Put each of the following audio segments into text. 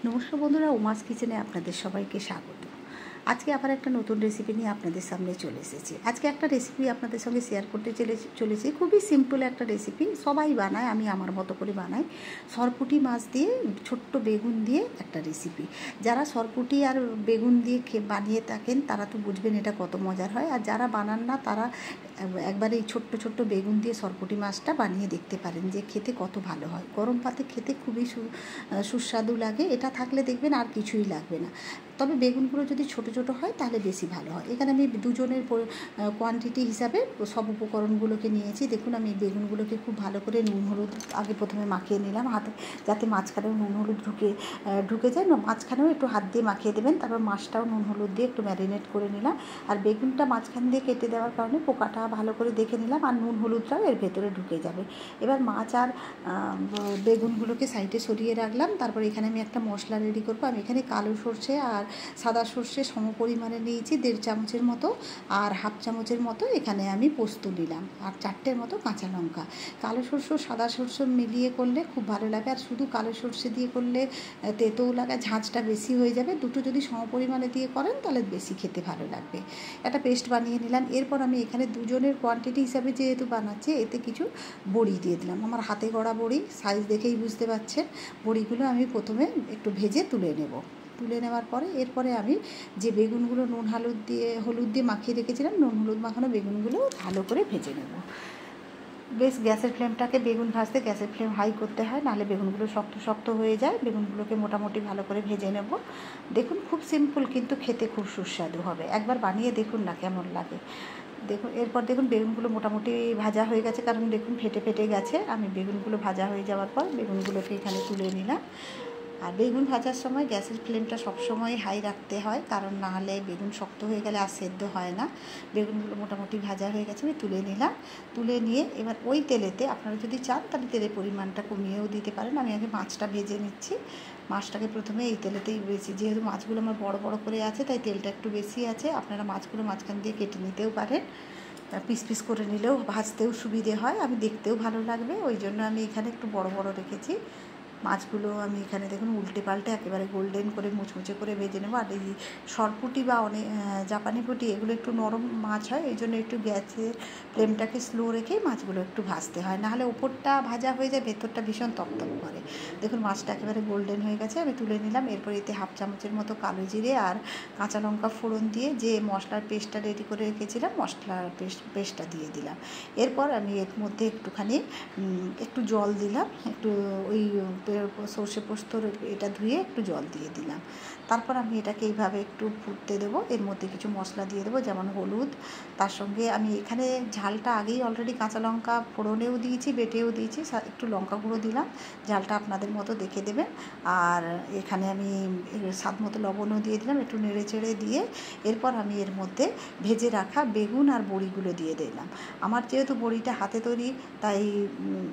নমস্কার বন্ধুরা, উমাস কিচেনে আপনাদের সবাইকে স্বাগত। আজকে আবার একটা নতুন রেসিপি নিয়ে আপনাদের সামনে চলে এসেছি। আজকে একটা রেসিপি আপনাদের সঙ্গে শেয়ার করতে চলেছি। খুবই সিম্পল একটা রেসিপি, সবাই বানায়, আমি আমার মতো করে বানাই। সরপুঁটি মাছ দিয়ে ছোট্ট বেগুন দিয়ে একটা রেসিপি। যারা সরপুঁটি আর বেগুন দিয়ে বানিয়ে থাকেন তারা তো বুঝবেন এটা কত মজার হয়, আর যারা বানান না তারা একবার এই ছোট্ট ছোট্ট বেগুন দিয়ে সরপুঁটি মাছটা বানিয়ে দেখতে পারেন, যে খেতে কত ভালো হয়। গরম ভাতে খেতে খুবই সুস্বাদু লাগে। এটা থাকলে দেখবেন আর কিছুই লাগবে না। তবে বেগুনগুলো যদি ছোট ছোট হয় তাহলে বেশি ভালো হয়। এখানে আমি দুজনের কোয়ান্টিটি হিসাবে সব উপকরণগুলোকে নিয়েছি। দেখুন, আমি বেগুনগুলোকে খুব ভালো করে নুন হলুদ আগে প্রথমে মাখিয়ে নিলাম হাতে, যাতে মাঝখানেও নুন হলুদ ঢুকে যায়। মাঝখানেও একটু হাত দিয়ে মাখিয়ে দেবেন। তারপর মাছটাও নুন হলুদ দিয়ে একটু ম্যারিনেট করে নিলাম। আর বেগুনটা মাঝখান দিয়ে কেটে দেওয়ার কারণে পোকাটা ভালো করে দেখে নিলাম, আর নুন হলুদটাও এর ভেতরে ঢুকে যাবে। এবার মাছ আর বেগুনগুলোকে সাইডে সরিয়ে রাখলাম। তারপর এখানে আমি একটা মশলা রেডি করবো। আমি এখানে কালো সর্ষে আর সাদা সর্ষে সম পরিমাণে নিয়েছি, 1.5 চামচের মতো, আর 1/2 চামচের মতো এখানে আমি পোস্ত নিলাম, আর 4টের মতো কাঁচা লঙ্কা। কালো সর্ষে সাদা সর্ষে মিলিয়ে করলে খুব ভালো লাগে, আর শুধু কালো সর্ষে দিয়ে করলে তেতোও লাগে, ঝাঁঝটা বেশি হয়ে যাবে। দুটো যদি সম পরিমাণে দিয়ে করেন তাহলে বেশি খেতে ভালো লাগবে। একটা পেস্ট বানিয়ে নিলাম। এরপর আমি এখানে দুজনের কোয়ান্টিটি হিসাবে যেহেতু বানাচ্ছি, এতে কিছু বড়ি দিয়ে দিলাম। আমার হাতে গড়া বড়ি, সাইজ দেখেই বুঝতে পারছেন। বড়িগুলো আমি প্রথমে একটু ভেজে তুলে নেওয়ার পরে এরপরে আমি যে বেগুনগুলো নুন হলুদ দিয়ে মাখিয়ে রেখেছিলাম, নুন হলুদ মাখানো বেগুনগুলো ভালো করে ভেজে নেব। বেশ গ্যাসের ফ্লেমটাকে, বেগুন ভাজতে গ্যাসের ফ্লেম হাই করতে হয়, নাহলে বেগুনগুলো শক্ত শক্ত হয়ে যায়। বেগুনগুলোকে মোটামুটি ভালো করে ভেজে নেব। দেখুন, খুব সিম্পল কিন্তু খেতে খুব সুস্বাদু হবে। একবার বানিয়ে দেখুন না কেমন লাগে। দেখুন, এরপর দেখুন বেগুনগুলো মোটামুটি ভাজা হয়ে গেছে, কারণ দেখুন ফেটে গেছে। আমি বেগুনগুলো ভাজা হয়ে যাওয়ার পর বেগুনগুলোকে এখানে তুলে নিলাম। আর বেগুন ভাজার সময় গ্যাসের ফ্লেমটা সবসময় হাই রাখতে হয়, কারণ না হলে বেগুন শক্ত হয়ে গেলে আর সেদ্ধ হয় না। বেগুনগুলো মোটামুটি ভাজা হয়ে গেছে, আমি তুলে নিলাম। তুলে নিয়ে এবার ওই তেলেতে আপনারা যদি চান তাহলে তেলের পরিমাণটা কমিয়েও দিতে পারেন। আমি আগে মাছটা ভেজে নিচ্ছি। মাছটাকে প্রথমে এই তেলেতেই বেশি, যেহেতু মাছগুলো আমার বড় বড় করে আছে তাই তেলটা একটু বেশি আছে। আপনারা মাছগুলো মাঝখান দিয়ে কেটে নিতেও পারেন, পিস পিস করে নিলেও ভাজতেও সুবিধে হয়, আমি দেখতেও ভালো লাগবে, ওই জন্য আমি এখানে একটু বড় বড় রেখেছি। মাছগুলো আমি এখানে দেখুন উল্টে পাল্টে একেবারে গোল্ডেন করে মুচমুচে করে ভেজে নেবো। আর এই সরপুঁটি বা জাপানি পুঁটি এগুলো একটু নরম মাছ হয়, এই জন্য একটু গ্যাসের ফ্লেমটাকে স্লো রেখেই মাছগুলো একটু ভাজতে হয়, নাহলে ওপরটা ভাজা হয়ে যায়, ভেতরটা ভীষণ তপতপ করে। দেখুন মাছটা একেবারে গোল্ডেন হয়ে গেছে, আমি তুলে নিলাম। এরপর এতে 1/2 চামচের মতো কালো জিরে আর কাঁচা লঙ্কা ফোড়ন দিয়ে যে মশলার পেস্টটা রেডি করে রেখেছিলাম, মশলার পেস্টটা দিয়ে দিলাম। এরপর আমি এর মধ্যে একটুখানি একটু জল দিলাম, একটু ওই সর্ষে পোস্তর এটা ধুয়ে একটু জল দিয়ে দিলাম। তারপর আমি এটাকে এইভাবে একটু ফুটতে দেবো। এর মধ্যে কিছু মশলা দিয়ে দেবো, যেমন হলুদ। তার সঙ্গে আমি এখানে ঝালটা আগেই অলরেডি কাঁচা লঙ্কা ফোড়নেও দিয়েছি, বেটেও দিয়েছি, একটু লঙ্কা গুঁড়ো দিলাম। ঝালটা আপনাদের মতো দেখে দেবেন। আর এখানে আমি স্বাদ মতো লবণও দিয়ে দিলাম, একটু নেড়ে চেড়ে দিয়ে এরপর আমি এর মধ্যে ভেজে রাখা বেগুন আর বড়িগুলো দিয়ে দিলাম। আমার যেহেতু বড়িটা হাতে তৈরি তাই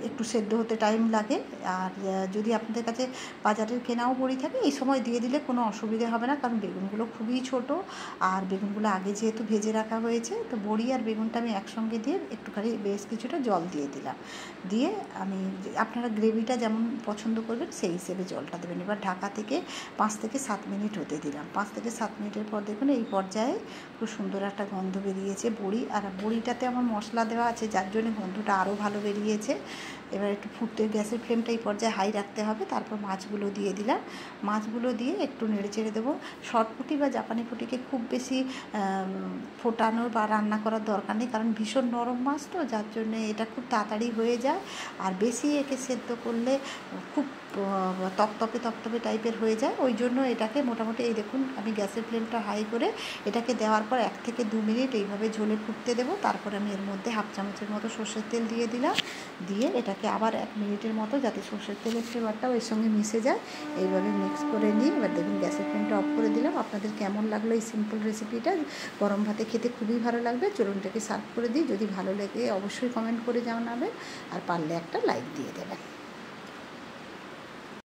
একটু সেদ্ধ হতে টাইম লাগে। আর যদি আপনাদের কাছে বাজারের কেনাও বড়ি থাকে, এই সময় দিয়ে দিলে কোনো অসুবিধে হবে না, কারণ বেগুনগুলো খুবই ছোট, আর বেগুনগুলো আগে যেহেতু ভেজে রাখা হয়েছে, তো বড়ি আর বেগুনটা আমি একসঙ্গে দিয়ে একটুখানি বেশ কিছুটা জল দিয়ে দিলাম। দিয়ে আমি, আপনারা গ্রেভিটা যেমন পছন্দ করবেন সেই হিসেবে জলটা দেবেন। এবার ঢাকা থেকে 5 থেকে 7 মিনিট হতে দিলাম। 5 থেকে 7 মিনিটের পর দেখুন এই পর্যায়ে খুব সুন্দর একটা গন্ধ বেরিয়েছে। বড়িটাতে আমার মশলা দেওয়া আছে, যার জন্য গন্ধটা আরও ভালো বেরিয়েছে। এবার একটু ফুটতে, গ্যাসের ফ্লেমটা এই পর্যায়ে হাই রাখতে হবে। তারপর মাছগুলো দিয়ে দিলাম। মাছগুলো দিয়ে একটু নেড়ে চেড়ে দেবো। সরপুঁটি বা জাপানি পুঁটিকে খুব বেশি ফোটানোর বা রান্না করার দরকার নেই, কারণ ভীষণ নরম মাছ তো, যার জন্যে এটা খুব তাড়াতাড়ি হয়ে যায়। আর বেশি একে সেদ্ধ করলে খুব তপতপে টাইপের হয়ে যায়, ওই জন্য এটাকে মোটামুটি, এই দেখুন আমি গ্যাসের ফ্লেমটা হাই করে এটাকে দেওয়ার পর 1 থেকে 2 মিনিট এইভাবে ঝোলে ফুটতে দেবো। তারপর আমি এর মধ্যে 1/2 চামচের মতো সর্ষের তেল দিয়ে দিলাম। দিয়ে এটাকে আবার 1 মিনিটের মতো, যাতে সর্ষের তেলের ফ্লেভারটাও এর সঙ্গে মিশে যায়, এইভাবে মিক্স করে নিয়ে এবার দেখুন গ্যাসের ফ্লেমটা অফ করে দিলাম। আপনাদের কেমন লাগলো এই সিম্পল রেসিপিটা? গরম ভাতে খেতে খুবই ভালো লাগবে। চলুন এটাকে সার্ভ করে দিই। যদি ভালো লাগে অবশ্যই কমেন্ট করে জানাবেন, আর পারলে একটা লাইক দিয়ে দেবেন।